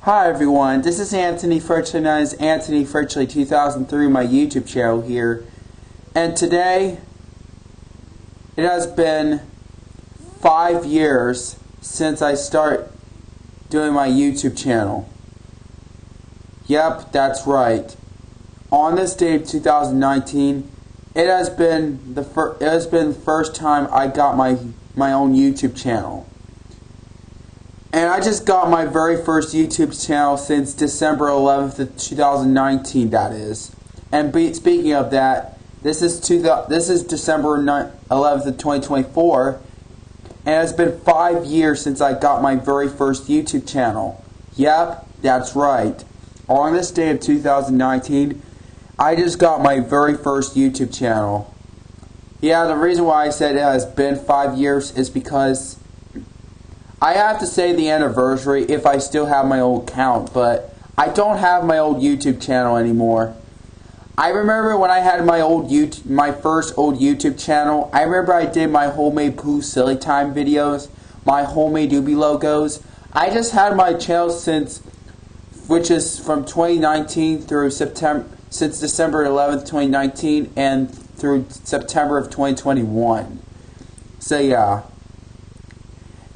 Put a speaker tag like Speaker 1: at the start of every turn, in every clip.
Speaker 1: Hi everyone, this is Antony Fritchlee, known as Antony Fritchlee 2003, my YouTube channel here. And today, it has been 5 years since I started doing my YouTube channel. Yep, that's right. On this day of 2019, it has been the first time I got my own YouTube channel. And I just got my very first YouTube channel since December 11th of 2019, that is. And speaking of that, this is December 11th of 2024, and it's been 5 years since I got my very first YouTube channel. Yep, that's right. On this day of 2019, I just got my very first YouTube channel. Yeah, the reason why I said it has been 5 years is because I have to say the anniversary if I still have my old account, but I don't have my old YouTube channel anymore. I remember when I had my first old YouTube channel, I remember I did my homemade poo silly time videos, my homemade oobi logos. I just had my channel which is from 2019 through since December 11th, 2019 and through September of 2021. So yeah.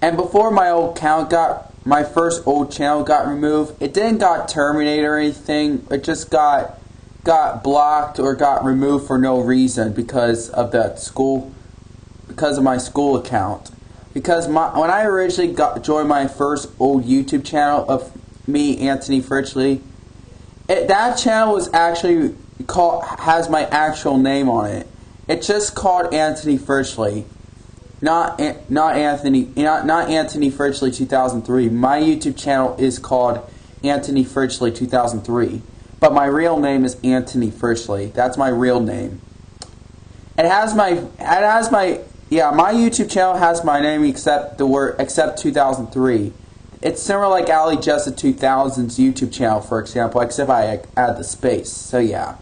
Speaker 1: And before my first old channel got removed, it didn't got terminated or anything. It just got blocked or got removed for no reason because of my school account. Because when I originally joined my first old YouTube channel of me, Antony Fritchlee, that channel was actually has my actual name on it. It's just called Antony Fritchlee. Not Antony Fritchlee 2003. My YouTube channel is called Antony Fritchlee 2003, but my real name is Antony Fritchlee. That's my real name. My YouTube channel has my name except 2003. It's similar like Ali Jessa 2000's YouTube channel, for example, except I add the space. So yeah.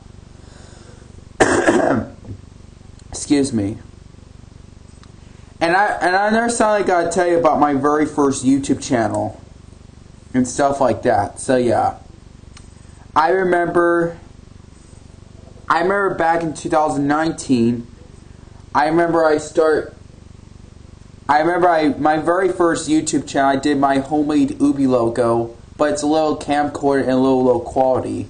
Speaker 1: Excuse me. And I never something I gotta tell you about my very first YouTube channel and stuff like that. So yeah, I remember back in 2019. My very first YouTube channel. I did my homemade oobi logo, but it's a little camcorder and a little low quality.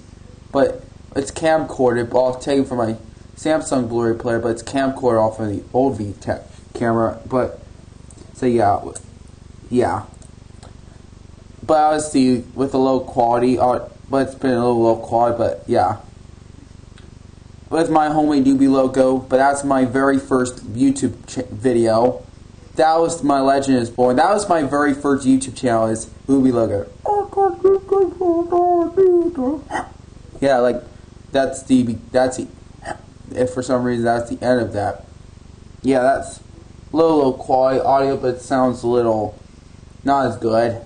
Speaker 1: But it's camcorded, but I'll take it from my Samsung Blu-ray player. But it's camcorder off of the old VTech camera, but so yeah, but obviously with a low quality, but it's been a little low quality, but yeah, with my homemade oobi logo. But that's my very first YouTube video. That was my Legend is Born. That was my very first YouTube channel, is oobi logo. Yeah, like that's if for some reason that's the end of that. Yeah, that's low quality audio, but it sounds a little not as good.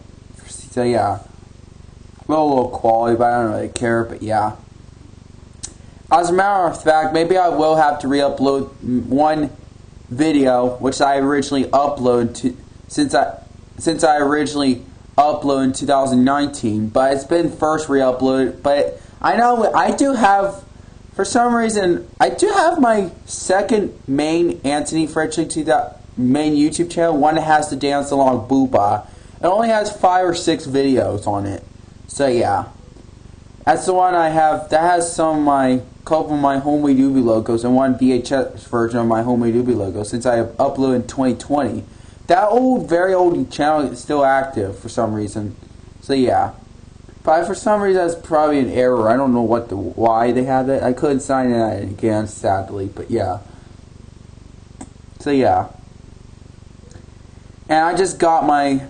Speaker 1: So yeah, low quality, but I don't really care. But yeah, as a matter of fact, maybe I will have to re-upload one video which I originally uploaded since I originally uploaded in 2019. But it's been first re-uploaded. But I know I do have. For some reason, I do have my second main Antony Fritchlee main YouTube channel, one that has the dance along booba. It only has 5 or 6 videos on it. So yeah, that's the one I have. That has couple of my homemade oobi logos and one VHS version of my homemade oobi logo. Since I have uploaded in 2020, that very old channel is still active for some reason. So yeah. But for some reason, that's probably an error. I don't know why they have it. I couldn't sign in again, sadly. But yeah. So yeah. And I just got my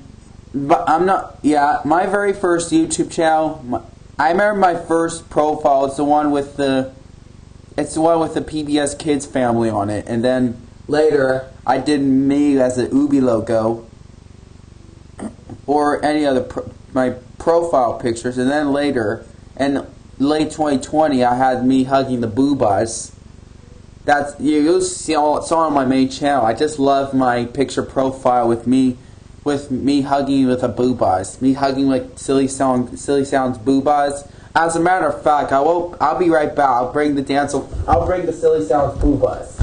Speaker 1: very first YouTube channel. I remember my first profile. It's the one with the PBS Kids family on it. And then later, I did me as an oobi logo or any other my profile pictures, and then later, in late 2020, I had me hugging the boobas. That's, you saw on my main channel. I just love my picture profile with me with me hugging with a boobas. Me hugging like silly sounds boobas. As a matter of fact, I'll be right back. I'll bring the silly sounds boobas.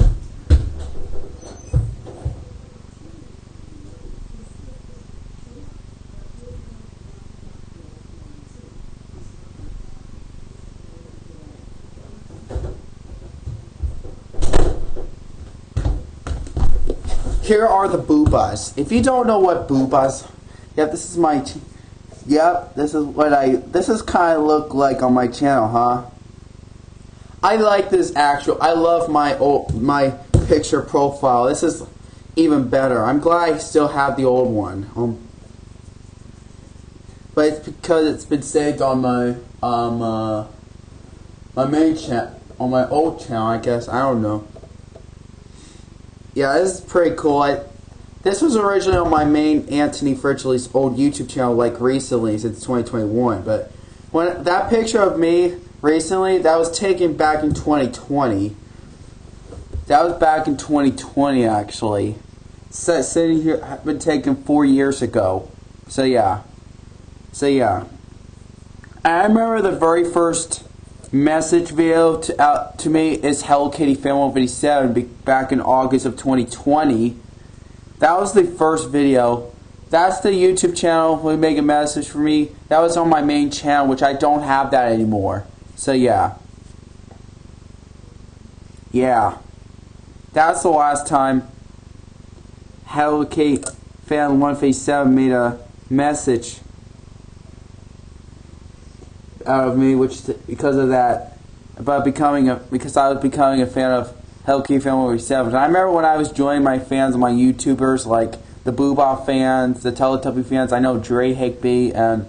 Speaker 1: Here are the boobas. If you don't know what boobas, yep, this is my, this is kind of look like on my channel, huh? I like this I love my picture profile. This is even better. I'm glad I still have the old one. But it's because it's been saved on my my main channel, on my old channel, I guess. I don't know. Yeah, this is pretty cool. This was originally on my main Antony Fritchlee's old YouTube channel, like recently, since 2021. But when that picture of me recently, that was taken back in 2020. That was back in 2020, actually. Sitting here, had been taken 4 years ago. So yeah. I remember the very first message video out to me is Hello Kitty Fan 157 back in August of 2020. That was the first video. That's the YouTube channel who make a message for me. That was on my main channel, which I don't have that anymore. So yeah. That's the last time Hello Kitty Fan 157 made a message out of me, because I was becoming a fan of Hello Kitty Fan 157. I remember when I was joining my fans, my YouTubers, like the Boobah fans, the Teletubby fans. I know Dre Higby, and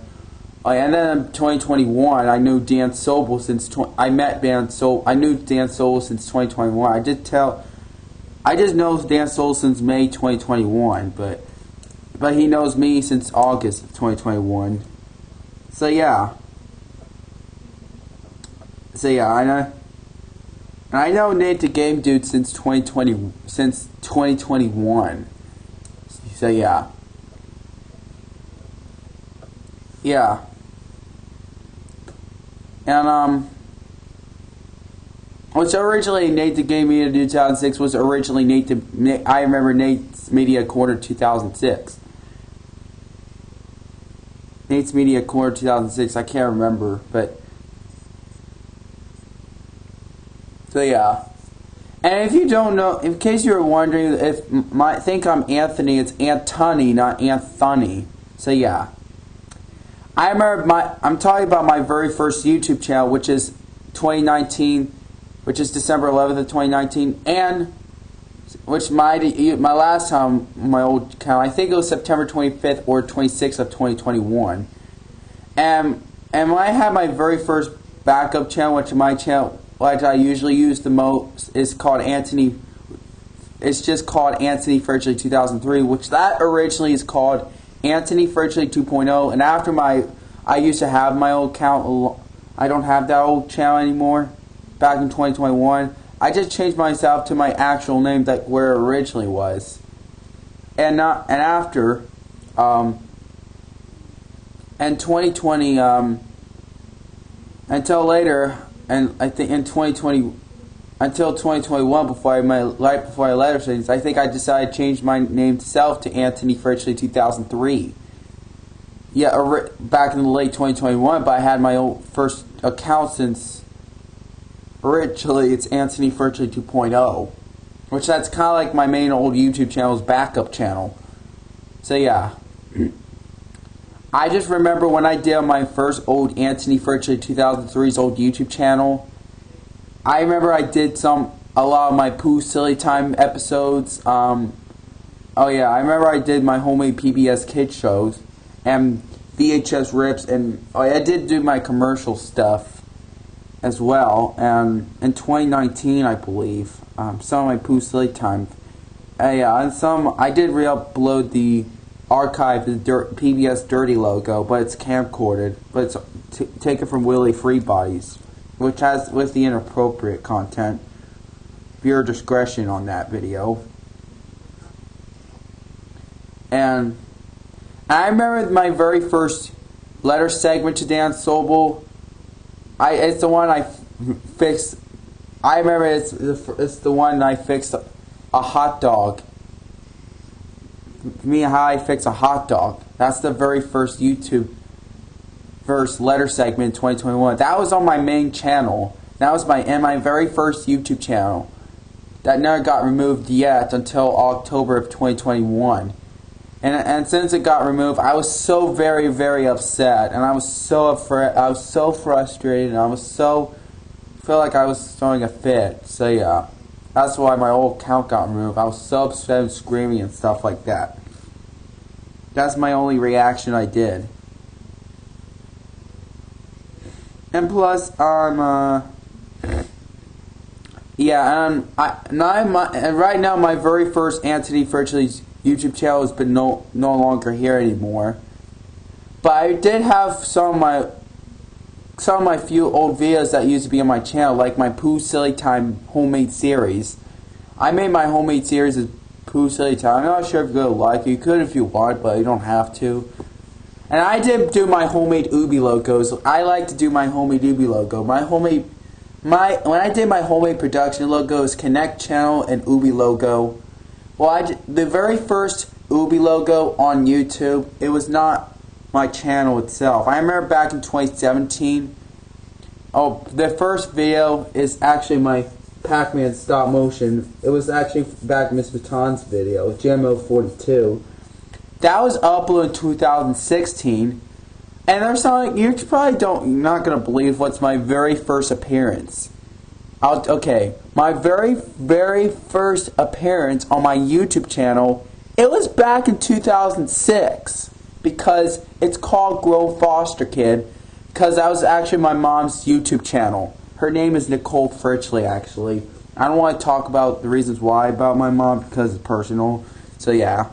Speaker 1: then in 2021, I knew Dan Sobel I knew Dan Sobel since 2021. I just know Dan Sobel since May 2021, but he knows me since August of 2021. So yeah. I know Nate the Game Dude since 2021. So yeah. And which originally Nate the Game Media 2006 was originally I remember Nate's Media Corner 2006. Nate's Media Corner 2006. I can't remember, but. So yeah, and if you don't know, in case you were wondering, think I'm Anthony, it's Antony, not Anthony. So yeah, I remember I'm talking about my very first YouTube channel, which is 2019, which is December 11th of 2019, and which my last time my old channel, I think it was September 25th or 26th of 2021, and when I had my very first backup channel, which I usually use the most, is called Antony. It's just called Antony Fritchlee 2003, which that originally is called Antony Fritchlee 2.0. And after I used to have my old account. I don't have that old channel anymore. Back in 2021, I just changed myself to my actual name, that where it originally was. And after, in 2020, until later. And I think in 2020, until 2021, before I letter things, I think I decided to change my name to Antony Fritchlee 2003. Yeah, back in the late 2021, but I had my old first account since originally it's Antony Fritchlee 2.0, which that's kind of like my main old YouTube channel's backup channel. So yeah. I just remember when I did my first old Antony Fritchlee 2003's old YouTube channel. I remember I did a lot of my Pooh Silly Time episodes. I remember I did my homemade PBS Kids shows and VHS rips, and I did do my commercial stuff as well. And in 2019, I believe, some of my Pooh Silly Time. And I did re-upload the archive, the PBS Dirty logo, but it's camcorded, but it's taken from Willie Freebody's, which has with the inappropriate content. Viewer discretion on that video. And I remember my very first letter segment to Dan Sobel. It's the one I fixed. I remember it's the one I fixed a hot dog. Me, how I fix a hot dog. That's the very first YouTube first letter segment in 2021. That was on my main channel. That was my very first YouTube channel. That never got removed yet until October of 2021. And since it got removed, I was so very, very upset, and I was so afraid. I was so frustrated, and I felt like I was throwing a fit. So yeah, that's why my old account got removed. I was so upset and screaming and stuff like that. That's my only reaction I did. And plus, right now my very first Antony Fritchlee YouTube channel has been no longer here anymore. But I did have some of my few old videos that used to be on my channel, like my Pooh Silly Time homemade series. I made my homemade series as Pooh Silly Time. I'm not sure if you're gonna like it. You could if you want, but you don't have to. And I did do my homemade oobi logos. I like to do my homemade oobi logo. When I did my homemade production logos, Connect Channel and oobi logo. Well, the very first oobi logo on YouTube, it was not my channel itself. I remember back in 2017. Oh, the first video is actually my Pac-Man stop motion. It was actually back in Miss Baton's video, GMO42. That was uploaded in 2016. And there's something you're not gonna believe what's my very first appearance. Okay, my very first appearance on my YouTube channel, it was back in 2006, because it's called Grow Foster Kid, because that was actually my mom's YouTube channel. Her name is Nicole Fritchlee, actually. I don't want to talk about the reasons why about my mom because it's personal. So yeah.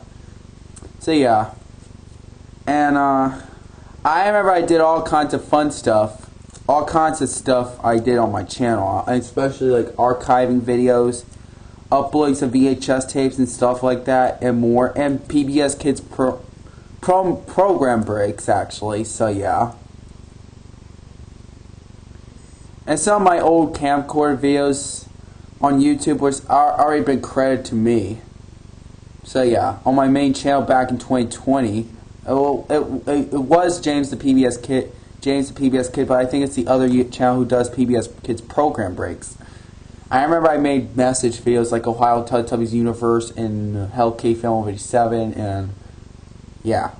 Speaker 1: And I remember I did all kinds of fun stuff. All kinds of stuff I did on my channel, especially like archiving videos, uploading some VHS tapes and stuff like that, and more, and PBS Kids program breaks, actually. So yeah. And some of my old camcorder videos on YouTube was already been credited to me. So yeah, on my main channel back in 2020, it was James the PBS Kid, but I think it's the other channel who does PBS Kids program breaks. I remember I made message videos like Ohio Teletubbies Universe and Hell K Film 87, and yeah.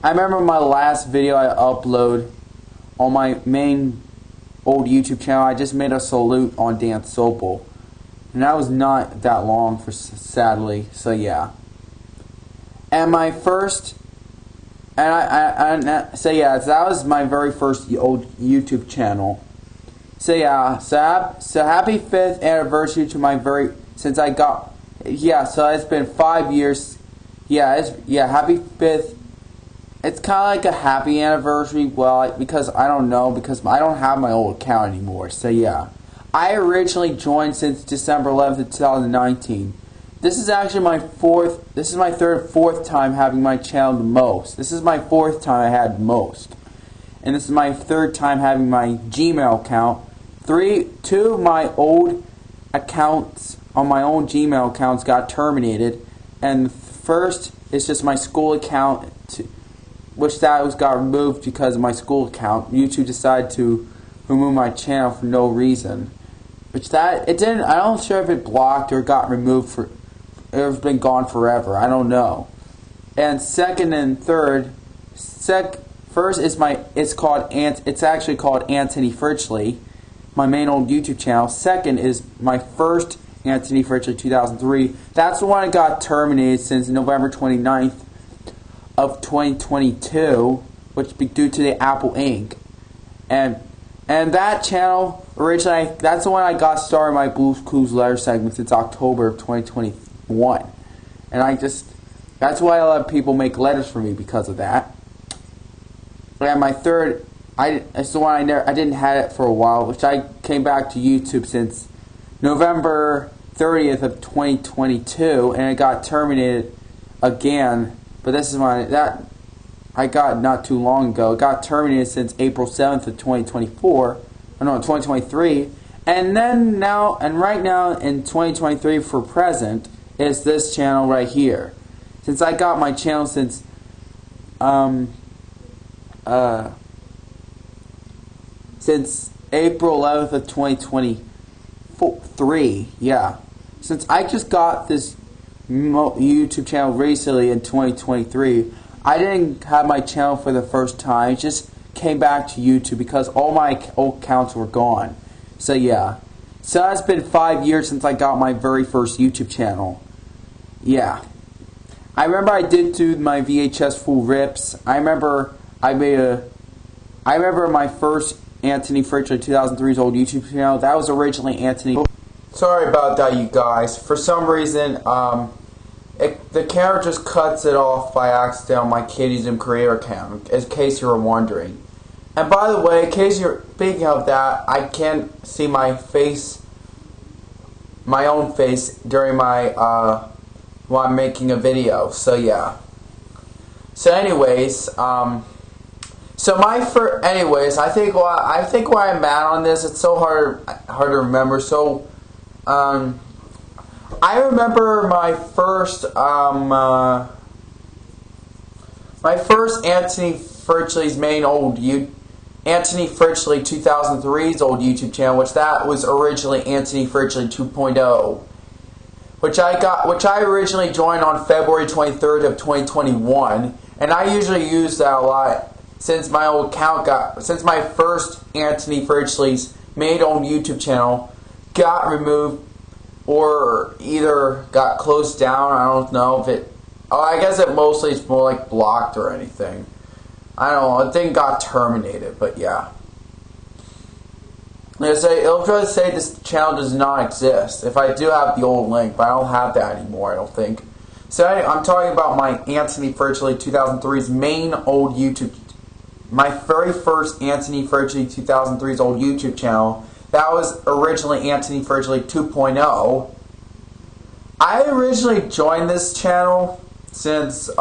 Speaker 1: I remember my last video I uploaded on my main old YouTube channel. I just made a salute on Dan Sobel, and that was not that long, sadly. So yeah. And my first. So yeah, that was my very first old YouTube channel. So yeah, so happy 5th anniversary to my so it's been 5 years. Happy 5th. It's kind of like a happy anniversary, because I don't know, because I don't have my old account anymore. So yeah, I originally joined since December 11th, 2019. This is actually my fourth time having my channel the most. This is my fourth time I had the most. And this is my third time having my Gmail account. Two of my old accounts on my own Gmail accounts got terminated. And the first is just my school account, which got removed because of my school account. YouTube decided to remove my channel for no reason. I'm not sure if it blocked or got removed it's been gone forever. I don't know. And second and third, first is it's actually called Antony Fritchlee, my main old YouTube channel. Second is my first Antony Fritchlee 2003. That's the one that got terminated since November 29th of 2022, which due to the Apple Inc. And that channel originally, that's the one I got started my Blue's Clues letter segment since October of 2021. And that's why a lot of people make letters for me, because of that. And my third, it's the one I didn't have it for a while, which I came back to YouTube since November 30th of 2022, and it got terminated again, but this is one that I got not too long ago. It got terminated since April 7th of 2024. Oh no, 2023. And then now, and right now in 2023 for present, is this channel right here. Since I got my channel since April 11th of 2023, yeah. Since I just got this YouTube channel recently in 2023, I didn't have my channel for the first time. It just came back to YouTube because all my old accounts were gone. So yeah. So it's been 5 years since I got my very first YouTube channel. Yeah. I remember I did do my VHS full rips. I remember my first Antony Fritchlee 2003's old YouTube channel. That was originally Antony. Sorry about that, you guys. For some reason, the camera just cuts it off by accident on my Katie's Zoom Creator account, in case you were wondering. And by the way, in case you're speaking of that, I can't see my face, my own face, during my, while I'm making a video. So yeah. So anyways, I think why I'm mad on this, it's so hard to remember. So, I remember my first Antony Fritchlee's main old Antony Fritchlee 2003's old YouTube channel, which that was originally Antony Fritchlee 2.0, which I originally joined on February 23rd of 2021, and I usually use that a lot since my old account since my first Antony Fritchlee's main old YouTube channel got removed or either got closed down. I don't know if it. Oh, I guess it mostly is more like blocked or anything. I don't know. It didn't got terminated, but yeah. It'll just say this channel does not exist. If I do have the old link, but I don't have that anymore, I don't think. So I'm talking about my Antony Fritchlee 2003's main old YouTube. My very first Antony Fritchlee 2003's old YouTube channel. That was originally Antony Fritchlee 2.0. I originally joined this channel since in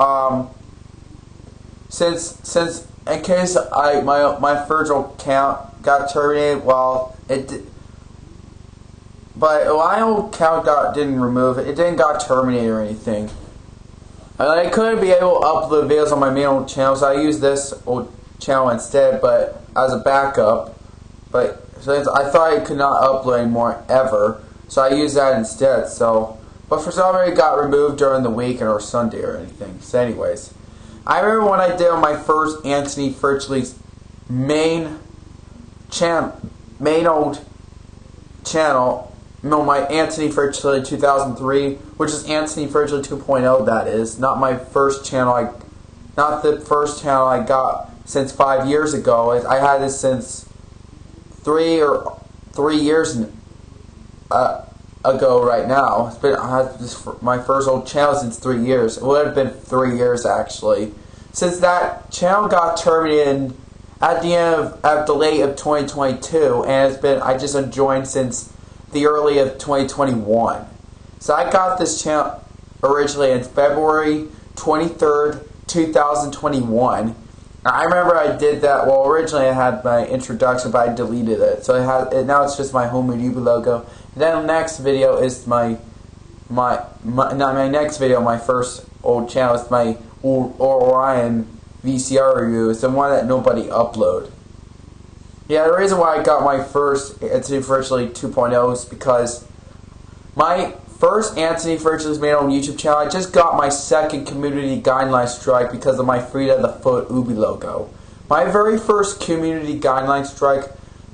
Speaker 1: case my first account got terminated. Well, but my old account didn't remove it. It didn't got terminated or anything. I couldn't be able to upload videos on my main old channel, so I used this old channel instead, but as a backup. But since I thought I could not upload anymore ever, so I used that instead. So, but for some reason it got removed during the weekend or Sunday or anything. So anyways, I remember when I did on my first Antony Fritchlee's main old channel, my Antony Fritchlee 2003, which is Antony Fritchlee 2.0. That is not my first channel. Not the first channel I got since 5 years ago. I had this since 3 years ago right now. It's been, I had my first old channel since 3 years. It would have been 3 years actually. Since that channel got terminated at the end of the late of 2022, and I just joined since the early of 2021. So I got this channel originally in February 23rd, 2021. I remember I did that. Well, originally I had my introduction, but I deleted it. So now it's just my homemade oobi logo. And then the next video is my next video. My first old channel is my Orion VCR review. It's the one that nobody uploaded. Yeah, the reason why I got my first Antony Fritchlee 2.0 is because my first Antony Fritchlee's main own YouTube channel, I just got my second community guideline strike because of my Frida the Foot oobi logo. My very first community guideline strike,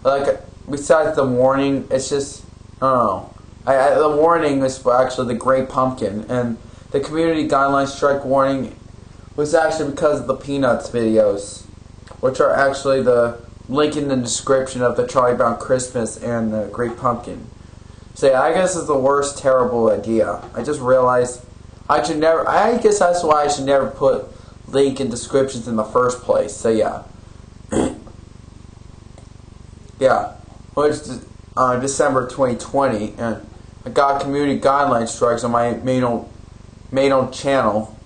Speaker 1: like besides the warning, it's just, I don't know. The warning was actually the Great Pumpkin, and the community guideline strike warning was actually because of the Peanuts videos, which are actually the link in the description of the Charlie Brown Christmas and the Great Pumpkin. So yeah, I guess it's the worst terrible idea. I just realized I guess that's why I should never put link in descriptions in the first place. So yeah. Yeah. Well, it's December 2020, and I got community guideline strikes on my main old channel.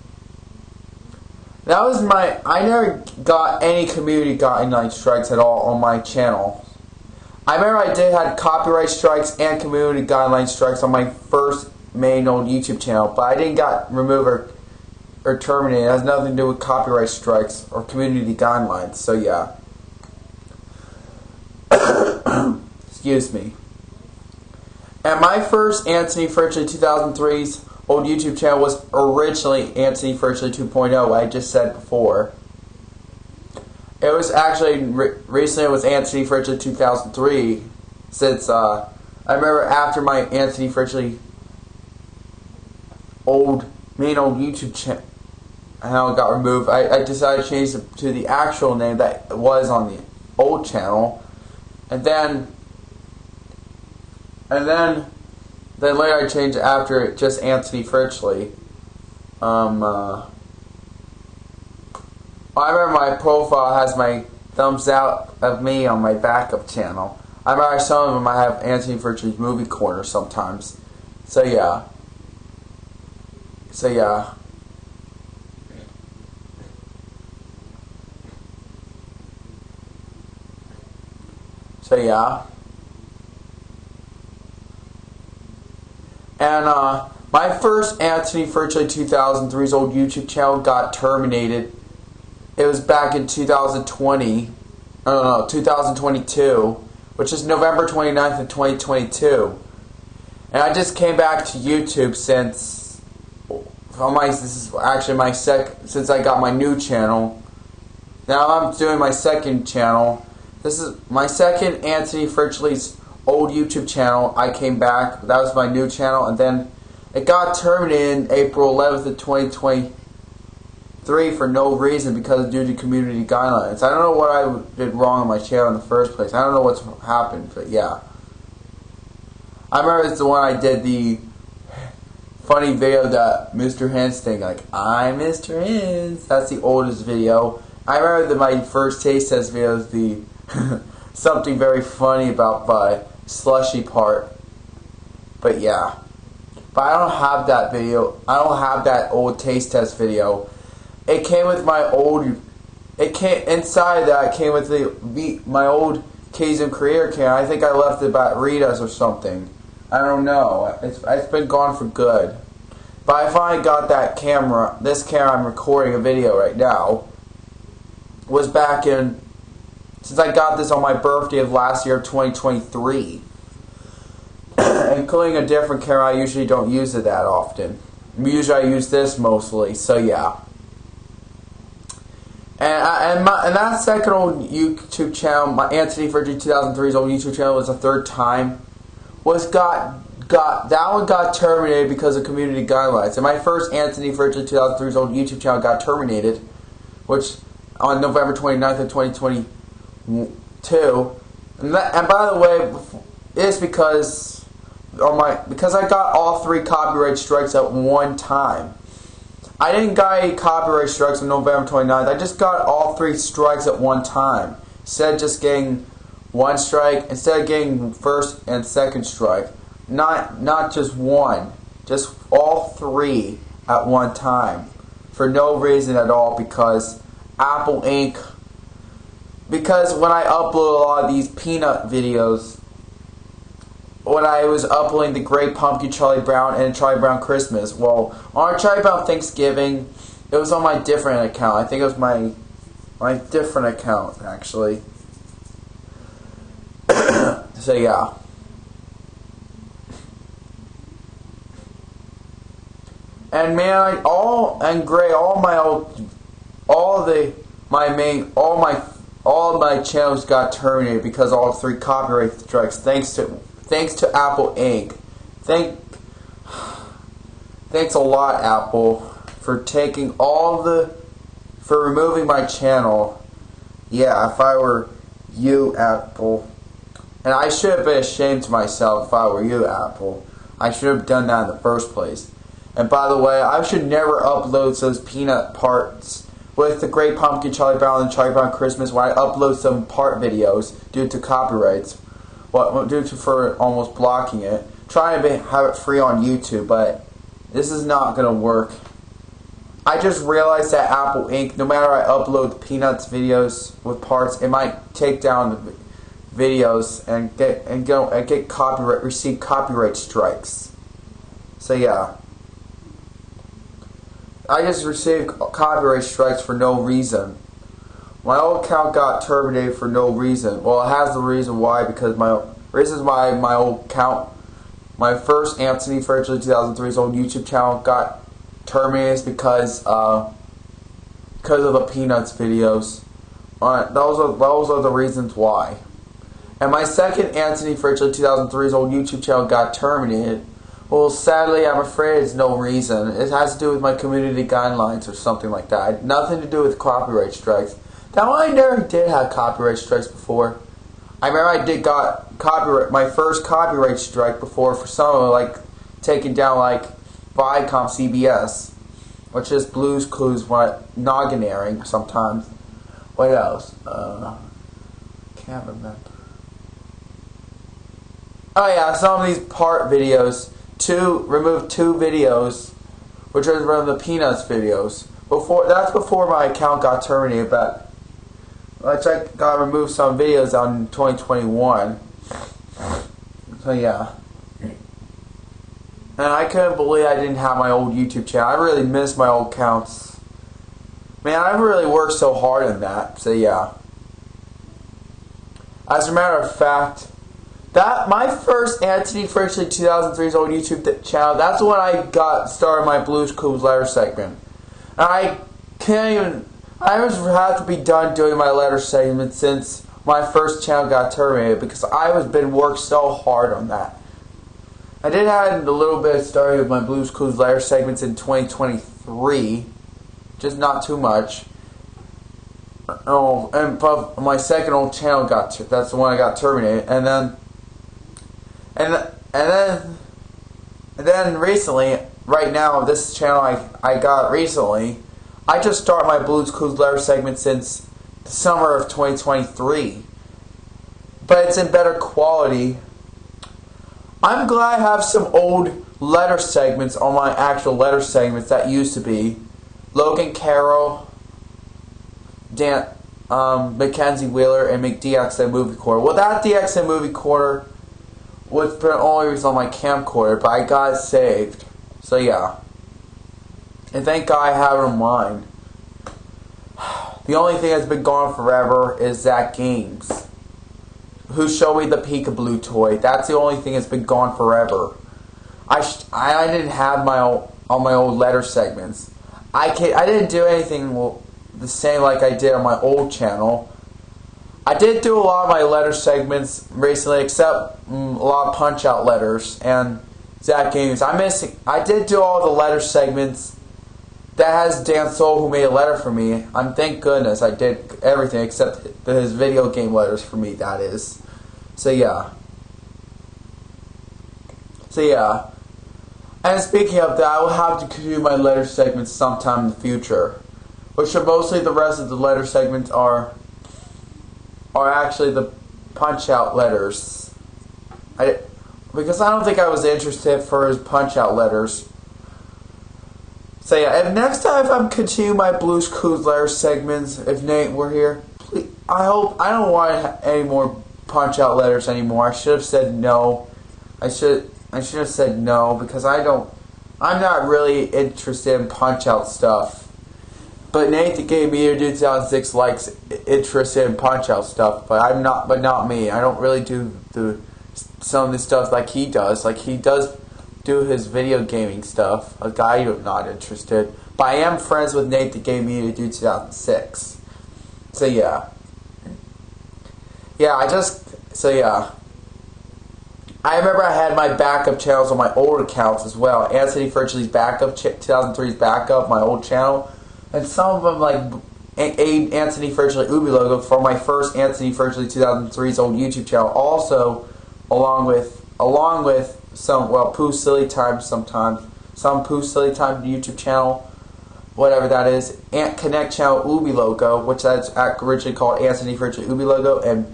Speaker 1: That was I never got any community guideline strikes at all on my channel. I remember I did had copyright strikes and community guideline strikes on my first main old YouTube channel, but I didn't got removed or terminated. It has nothing to do with copyright strikes or community guidelines, so yeah. Excuse me. And my first Antony Fritchlee 2003's old YouTube channel was originally Antony Fritchlee 2.0, I just said before. It was actually, recently it was Antony Fritchlee 2003, since, I remember after my Antony Fritchlee main old YouTube channel got removed, I decided to change it to the actual name that was on the old channel, and then later I changed it after just Antony Fritchlee. I remember my profile has my thumbs out of me on my backup channel. I remember some of them I have Antony Fritchlee's Movie Corner sometimes. So yeah. So yeah. So yeah. And my first Antony Fritchlee 2003's old YouTube channel got terminated. It was back in 2022, which is November 29th of 2022. And I just came back to YouTube since since I got my new channel. Now I'm doing my second channel. This is my second Antony Fritchlee's old YouTube channel. I came back. That was my new channel, and then it got terminated April 11th of 2023 for no reason, because due to community guidelines. I don't know what I did wrong on my channel in the first place. I don't know what's happened, but yeah. I remember it's the one I did the funny video that Mr. Hens thing, like, I'm Mr. Hens. That's the oldest video. I remember that my first taste test video is the something very funny about my slushy part. But yeah. But I don't have that video. I don't have that old taste test video. It came with my old. It came inside that. It came with my old Cajun Creator camera. I think I left it at Rita's or something. I don't know. It's been gone for good. But I finally got that camera. This camera I'm recording a video right now was back in. Since I got this on my birthday of last year, 2023. Including a different camera, I usually don't use it that often. Usually I use this mostly. So yeah. And that second old YouTube channel, my Antony Fritchlee 2003's old YouTube channel, was the third time. That one got terminated because of community guidelines. And my first Antony Fritchlee 2003's old YouTube channel got terminated, which on November 29th of 2022. And by the way, it's because I got all 3 copyright strikes at one time. I didn't get any copyright strikes on November 29th. I just got all 3 strikes at one time. Instead of just getting one strike, instead of getting first and second strike. Not just one. Just all 3 at one time. For no reason at all, because Apple Inc. Because when I upload a lot of these peanut videos, when I was uploading the Great Pumpkin Charlie Brown and Charlie Brown Christmas, well, on Charlie Brown Thanksgiving, it was on my different account. I think it was my different account, actually. So yeah. And man, all my channels got terminated because of all 3 copyright strikes, thanks to Apple Inc. Thanks a lot, Apple, for taking for removing my channel. Yeah, if I were you, Apple, and I should have been ashamed to myself if I were you, Apple. I should have done that in the first place. And by the way, I should never upload those peanut parts with the Great Pumpkin, Charlie Brown, and Charlie Brown Christmas when I upload some part videos due to copyrights. For almost blocking it. Trying to have it free on YouTube, but this is not going to work. I just realized that Apple Inc., no matter I upload the Peanuts videos with parts, it might take down the videos and receive copyright strikes. So yeah, I just received copyright strikes for no reason. My old account got terminated for no reason. Well, it has the reason why, because my old account, my first Antony Fritchlee 2003's old YouTube channel got terminated because of the Peanuts videos. Those are the reasons why. And my second Antony Fritchlee 2003's old YouTube channel got terminated. Well, sadly, I'm afraid it's no reason. It has to do with my community guidelines or something like that. It had nothing to do with copyright strikes. Now, I never did have copyright strikes before. I remember I got my first copyright strike before for someone like taking down like Viacom CBS, which is Blue's Clues, noggin airing sometimes. What else? Can't remember. Oh yeah, some of these part videos. Removed 2 videos, which are from the Peanuts videos. That's before my account got terminated, but I got removed some videos on 2021. So yeah. And I couldn't believe I didn't have my old YouTube channel. I really miss my old accounts. Man, I really worked so hard on that. So yeah. As a matter of fact, my first Antony Fritchlee 2003's old YouTube channel, that's when I started my Blues Clues letter segment. And I just have to be done doing my letter segment since my first channel got terminated, because been worked so hard on that. I did have a little bit of started with my Blues Clues letter segments in 2023, just not too much. Oh, and my second old channel that's the one I got terminated, and then recently, right now, this channel I got recently, I just started my Blues Clues letter segment since the summer of 2023. But it's in better quality. I'm glad I have some old letter segments on my actual letter segments that used to be Logan Carroll, Mackenzie Wheeler, and McDXN Movie Corner. Well, that DXN Movie Corner was the only reason on my camcorder, but I got it saved. So yeah. And thank God I have it on mine. The only thing that's been gone forever is Zach Games, who showed me the Peekaboo toy. That's the only thing that's been gone forever. I didn't have on my old letter segments. I didn't do anything the same like I did on my old channel. I did do a lot of my letter segments recently, except a lot of punch-out letters and Zach Games. I did do all the letter segments that has Dan Soul, who made a letter for me. Thank goodness I did everything except his video game letters for me, that is. So yeah. And speaking of that, I will have to continue my letter segments sometime in the future. Which are mostly the rest of the letter segments are actually the punch-out letters. Because I don't think I was interested for his punch-out letters. So yeah, if next time if I'm continuing my Blues Clues letter segments, if Nate were here, please, I don't want any more punch-out letters anymore. I should have said no. I should have said no, because I'm not really interested in punch-out stuff. But Nate, the Game Meter 2006, likes interested in punch-out stuff, but not me. I don't really do some of the stuff like he does. Like he does do his video gaming stuff. Like I'm not interested. But I am friends with Nate, the Game Meter 2006. So yeah. I remember I had my backup channels on my old accounts as well. Antony Fritchlee's backup, 2003's backup, my old channel. And some of them, like Antony Fritchlee oobi logo for my first Antony Fritchlee 2003's old YouTube channel. Also, along with some Pooh Silly Time sometimes, some Pooh Silly Time YouTube channel, whatever that is. Connect channel oobi logo, which that's originally called Antony Fritchlee oobi logo, and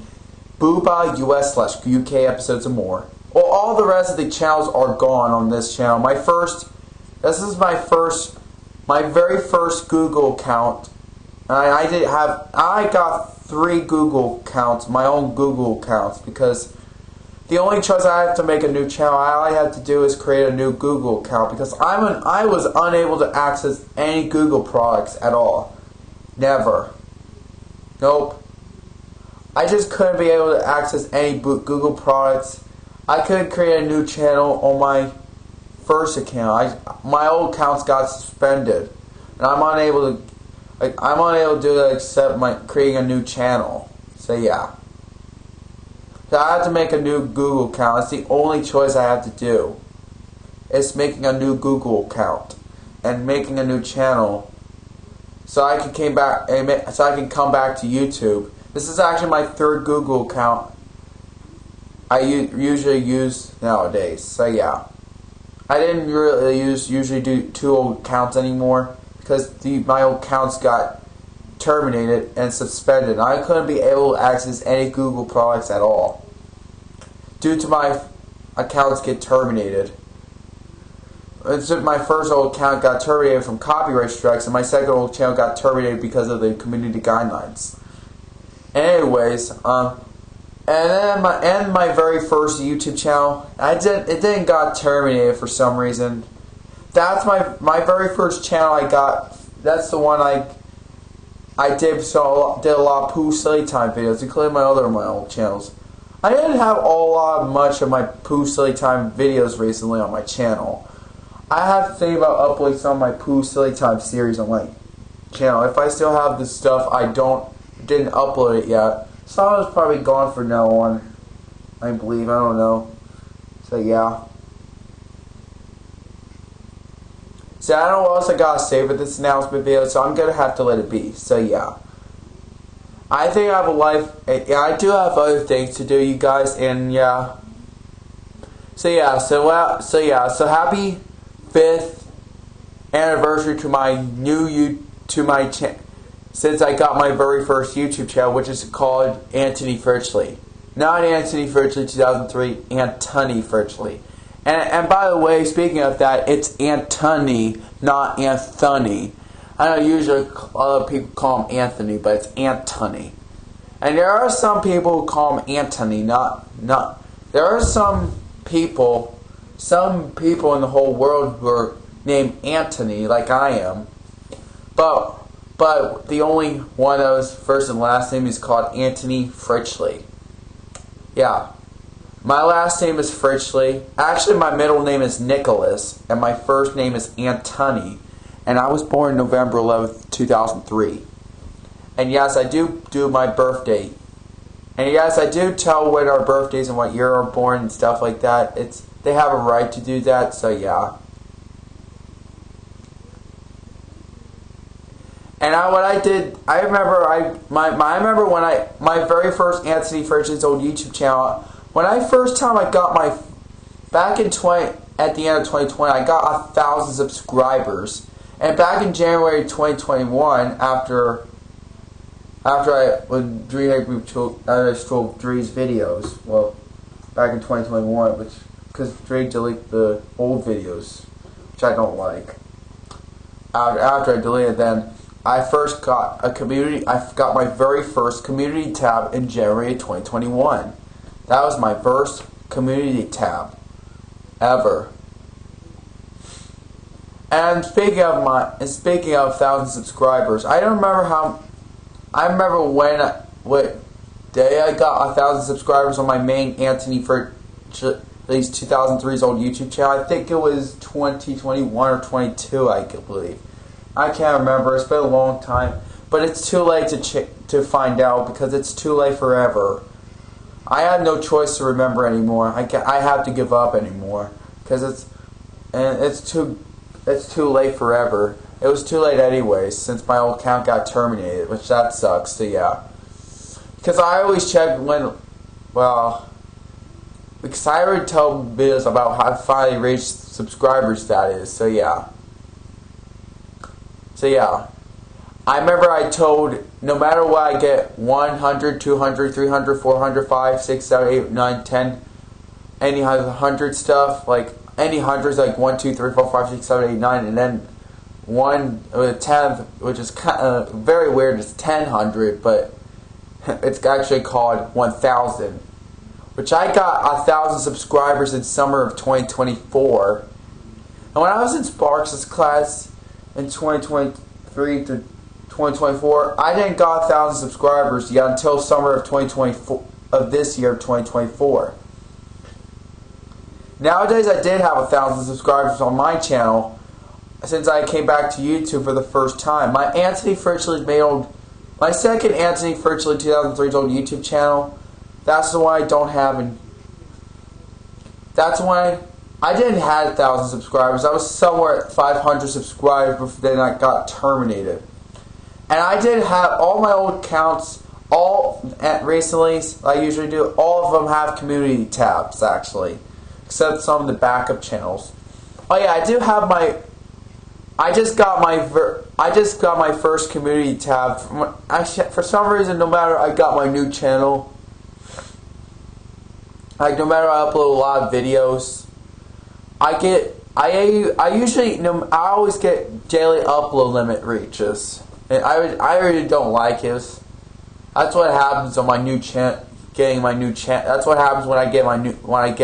Speaker 1: Booba US/UK episodes and more. Well, all the rest of the channels are gone on this channel. This is my first my very first Google account. I got 3 Google accounts, my own Google accounts, because the only choice I have to make a new channel, all I have to do is create a new Google account, because I was unable to access any Google products at all. Never. Nope. I just couldn't be able to access any Google products. I couldn't create a new channel on my first account. My old accounts got suspended, and I'm unable to do that except creating a new channel. So yeah. So I have to make a new Google account. That's the only choice I have to do. It's making a new Google account and making a new channel, so I can come back to YouTube. This is actually my 3rd Google account I usually use nowadays. So yeah, I didn't really usually do 2 old accounts anymore, because my old accounts got terminated and suspended. I couldn't be able to access any Google products at all due to my accounts get terminated. My first old account got terminated from copyright strikes, and my second old channel got terminated because of the community guidelines. Anyways, and then my very first YouTube channel, it didn't got terminated for some reason. That's my very first channel I got. That's the one I did a lot of Pooh Silly Time videos, including my old channels. I didn't have much of my Pooh Silly Time videos recently on my channel. I have to think about uploading some of my Pooh Silly Time series on my channel. If I still have the stuff, didn't upload it yet. Some of it's probably gone from now on, I believe. I don't know. So yeah. So I don't know what else I gotta say with this announcement video, so I'm gonna have to let it be. So yeah. I think I have a life. I do have other things to do, you guys, and yeah. So yeah. So happy 5th anniversary to my channel. Since I got my very first YouTube channel, which is called Antony Fritchlee. Not Antony Fritchlee 2003, Antony Fritchlee. And by the way, speaking of that, it's Antony, not Anthony. I know usually other people call him Anthony, but it's Antony. And there are some people who call him Antony, there are some people in the whole world who are named Antony, like I am. But the only one of those first and last name is called Antony Fritchlee. Yeah. My last name is Fritchlee. Actually, my middle name is Nicholas, and my first name is Antony. And I was born November 11th, 2003. And yes, I do my birthday. And yes, I do tell when our birthdays and what year we're born and stuff like that. They have a right to do that, so yeah. And I remember when my very first Antony Fritchlee's old YouTube channel, when I first time I got at the end of 2020, I got 1,000 subscribers. And back in January 2021, when I stole Dre's videos, well, back in 2021, because Dre deleted the old videos, which I don't like. After I deleted them, I got my very first community tab in January 2021. That was my first community tab ever. And speaking of 1,000 subscribers, I remember what day I got 1,000 subscribers on my main Antony Fritchlee's 2003's old YouTube channel. I think it was 2021 or 22, I believe. I can't remember. It's been a long time, but it's too late to find out, because it's too late forever. I have no choice to remember anymore. I have to give up anymore, because it's too late forever. It was too late anyways, since my old account got terminated, which that sucks. So yeah, because I always check because I already tell videos about how to finally reach subscriber status. So yeah. I remember I told, no matter what I get, 100, 200, 300, 400, 5, 6, 7, 8, 9, 10, any 100 stuff, like any hundreds, like 1, 2, 3, 4, 5, 6, 7, 8, 9, and then the 10th, which is kind of very weird. It's 1000, but it's actually called 1000. Which I got 1,000 subscribers in summer of 2024. And when I was in Sparks' class in 2023 to 2024, I didn't got 1,000 subscribers yet until summer of 2024 of this year, 2024. Nowadays, I did have 1,000 subscribers on my channel since I came back to YouTube for the first time. My second Antony Fritchlee 2003 old YouTube channel. That's the one I don't have, and that's when I didn't have 1,000 subscribers. I was somewhere at 500 subscribers before then I got terminated. And I did have all my old accounts, recently, I usually do, all of them have community tabs, actually. Except some of the backup channels. Oh yeah, I do have I just got my first community tab. For some reason, no matter I got my new channel, like no matter I upload a lot of videos, I always get daily upload limit reaches, and I really don't like it. That's what happens on my new channel. That's what happens when I get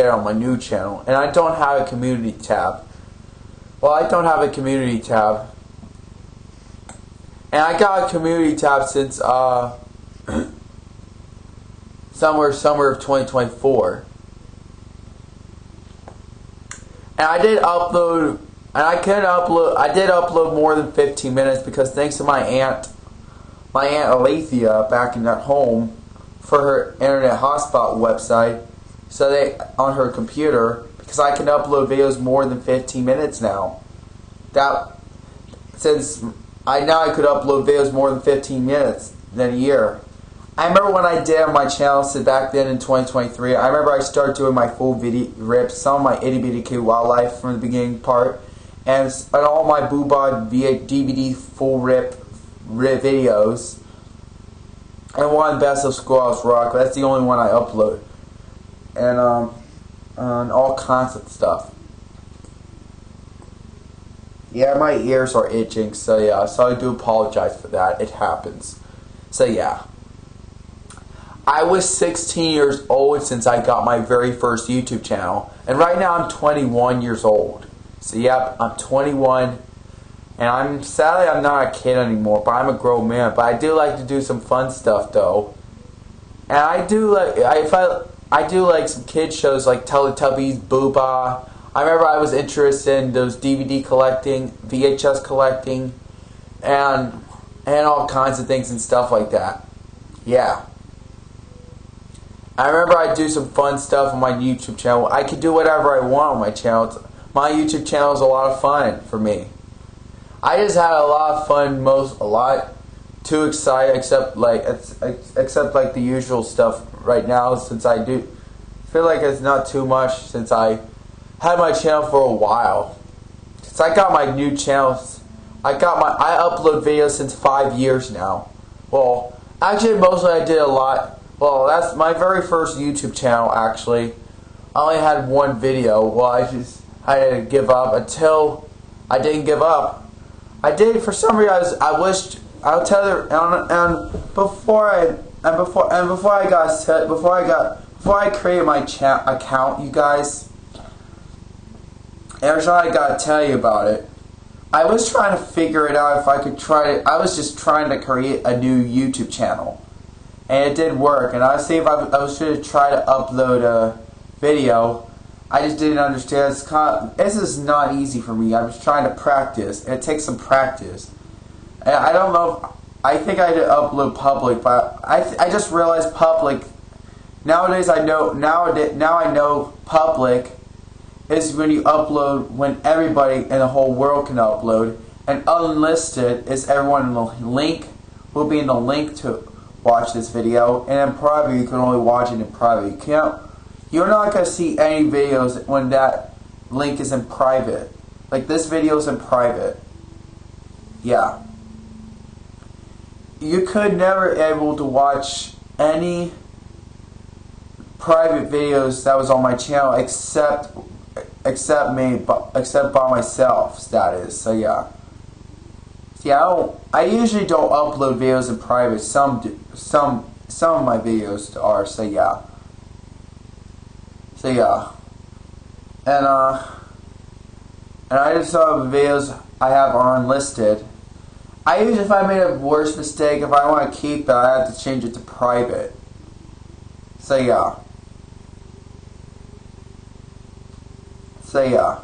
Speaker 1: it on my new channel, and I don't have a community tab. Well, I don't have a community tab, and I got a community tab since summer of 2024. And I did upload, I did upload more than 15 minutes because thanks to my aunt Alethea back in at home for her internet hotspot website, on her computer, because I can upload videos more than 15 minutes now. Now I could upload videos more than 15 minutes than a year. I remember when I did on my channel back then in 2023, I remember I started doing my full video rips, some of my itty bitty kid wildlife from the beginning part, and all my Boobod DVD full rip videos, and one Best of Squirrels Rock. That's the only one I upload, and all kinds of stuff. Yeah, my ears are itching, so yeah, so I do apologize for that. It happens. So yeah. I was 16 years old since I got my very first YouTube channel, and right now I'm 21 years old. So yep, I'm 21, and sadly I'm not a kid anymore, but I'm a grown man. But I do like to do some fun stuff though, and I do like some kid shows like Teletubbies, Booba. I remember I was interested in those DVD collecting, VHS collecting, and all kinds of things and stuff like that. Yeah. I remember I do some fun stuff on my YouTube channel. I could do whatever I want on my channel. My YouTube channel is a lot of fun for me. I just had a lot of fun, a lot too excited, except like the usual stuff right now, since I do feel like it's not too much since I had my channel for a while. Since I got my new channels, I upload videos since 5 years now. Well, actually mostly I did a lot. Well, that's my very first YouTube channel, actually. I only had one video. Well, I had to give up until I didn't give up. I did, for some reason, I'll tell you, before I created my account, you guys, here's what I gotta tell you about it. I was trying to figure it out if I could I was just trying to create a new YouTube channel. And it did work, and I was saying if I was going to try to upload a video, I just didn't understand. This is not easy for me. I was trying to practice, and it takes some practice. And I don't know. I think I did upload public, but I just realized public. Nowadays I know. Now I know public is when you upload, when everybody in the whole world can upload, and unlisted is everyone in the link will be in the link to watch this video, and in private you can only watch it in private. You're not going to see any videos when that link is in private. Like this video is in private. Yeah. You could never be able to watch any private videos that was on my channel except by myself, that is. So yeah. See, I usually don't upload videos in private. Some do, some of my videos are. So yeah. And I just saw the videos I have are unlisted. I usually, if I made a worse mistake, if I want to keep it, I have to change it to private. So yeah. So yeah.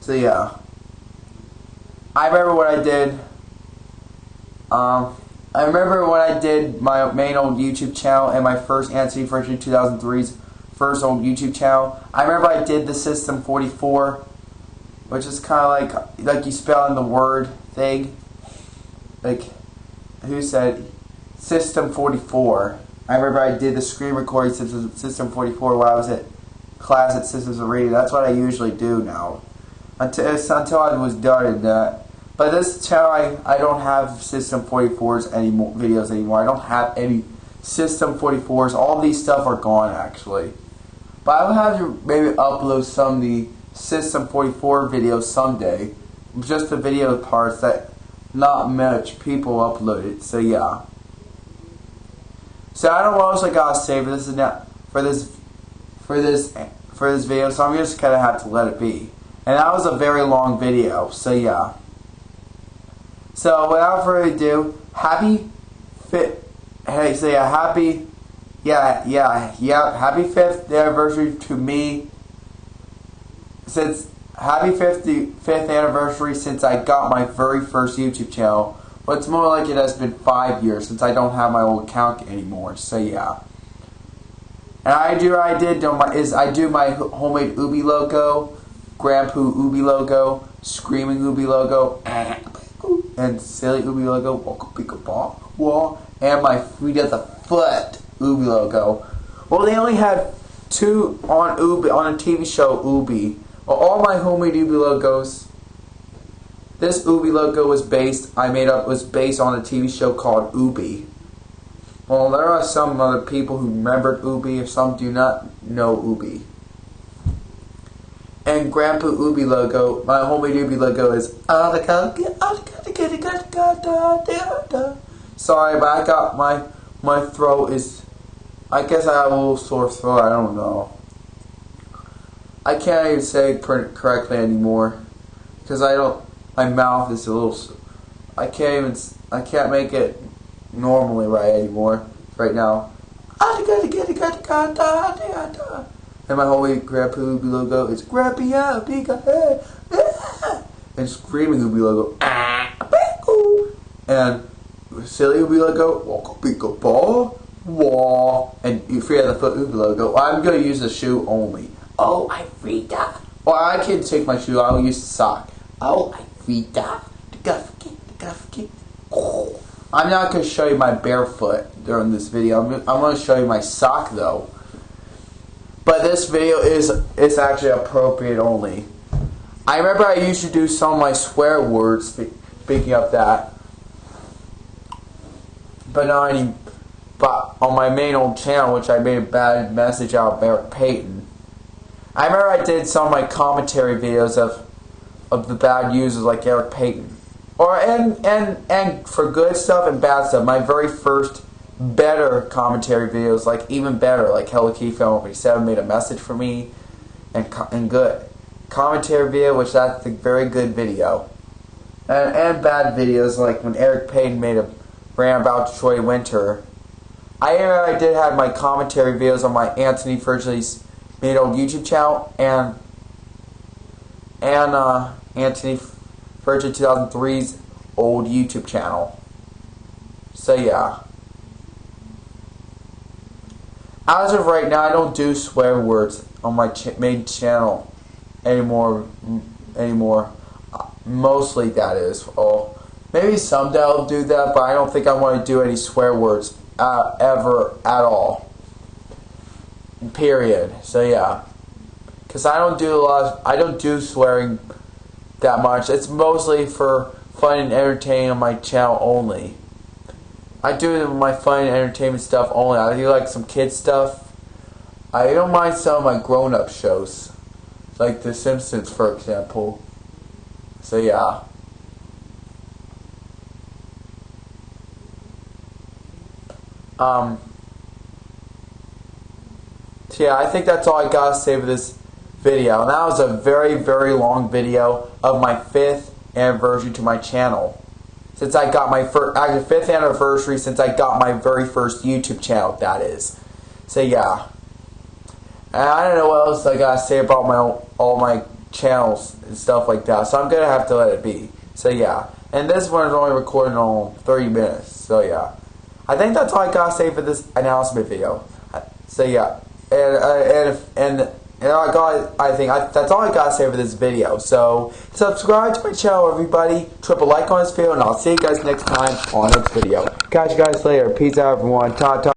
Speaker 1: So yeah. I remember what I did. I remember when I did my main old YouTube channel and my first Antony Fritchlee 2003's first old YouTube channel. I remember I did the System 44, which is kind of like you spell in the word thing. Like, who said System 44? I remember I did the screen recording System 44 while I was at class at Systems of Reading. That's what I usually do now. Until I was done in that. But this channel, I don't have System 44's videos anymore. I don't have any System 44's. All these stuff are gone, actually. But I'll have to maybe upload some of the System 44 videos someday. Just the video parts that not much people uploaded. So yeah. So I don't know what else I gotta say for this video. So I'm just gonna have to let it be. And that was a very long video. So yeah. So without further ado, happy 5th anniversary to me. Happy 55th anniversary since I got my very first YouTube channel. But it's more like it has been 5 years since I don't have my old account anymore. So yeah. And I do my homemade oobi logo, Grandpa oobi logo, screaming oobi logo, and silly oobi logo, and my Frida the Foot oobi logo. Well, they only had 2 on a TV show Oobi. Well, all my homemade oobi logos. This oobi logo was based on a TV show called Oobi. Well, there are some other people who remembered Oobi, if some do not know Oobi. And Grandpa Oobi logo, my homemade Oobi logo is sorry, but I got my throat is, I guess I have a little sore throat, I don't know. I can't even say it correctly anymore, because my mouth is a little, I can't make it normally right anymore, right now. And my homemade Grandpa Oobi logo is Grandpa Big Head, and screaming Oobi logo, and silly Oobi logo, Big Ball, Wall, and Frida the Foot Oobi logo. I'm gonna use the shoe only. Oh, I Frida. Or I can take my shoe. I'll use the sock. Oh, I Frida. Oh. I'm not gonna show you my barefoot during this video. I'm gonna show you my sock though. But this video is actually appropriate only. I remember I used to do some of my swear words, speaking of that. But not any. But on my main old channel, which I made a bad message out of Eric Payton. I remember I did some of my commentary videos of the bad users like Eric Payton. And for good stuff and bad stuff. My very first better commentary videos, like even better, like Hello Kitty Film 87 made a message for me, and good commentary video, which that's a very good video, and bad videos like when Eric Payton made a rant about Troy Winter. I did have my commentary videos on my Antony Fritchlee's main old YouTube channel and Antony Fritchlee 2003's old YouTube channel. So yeah. As of right now, I don't do swear words on my main channel anymore. Mostly, that is. Oh, maybe someday I'll do that, but I don't think I want to do any swear words ever at all. Period. So yeah, because I don't do swearing that much. It's mostly for fun and entertaining on my channel only. I do my fun and entertainment stuff only. I do like some kid stuff. I don't mind some of my grown-up shows, like The Simpsons, for example. So yeah. So yeah, I think that's all I gotta say for this video. And that was a very, very long video of my 5th anniversary to my channel. Since I got my actually 5th anniversary since I got my very first YouTube channel, that is. So yeah. And I don't know what else I gotta say about all my channels and stuff like that. So I'm gonna have to let it be. So yeah. And this one is only recording on 30 minutes. So yeah. I think that's all I gotta say for this announcement video. So yeah. And I think that's all I gotta say for this video. So subscribe to my channel, everybody. Triple like on this video, and I'll see you guys next time on this video. Catch you guys later. Peace out, everyone. Ta ta.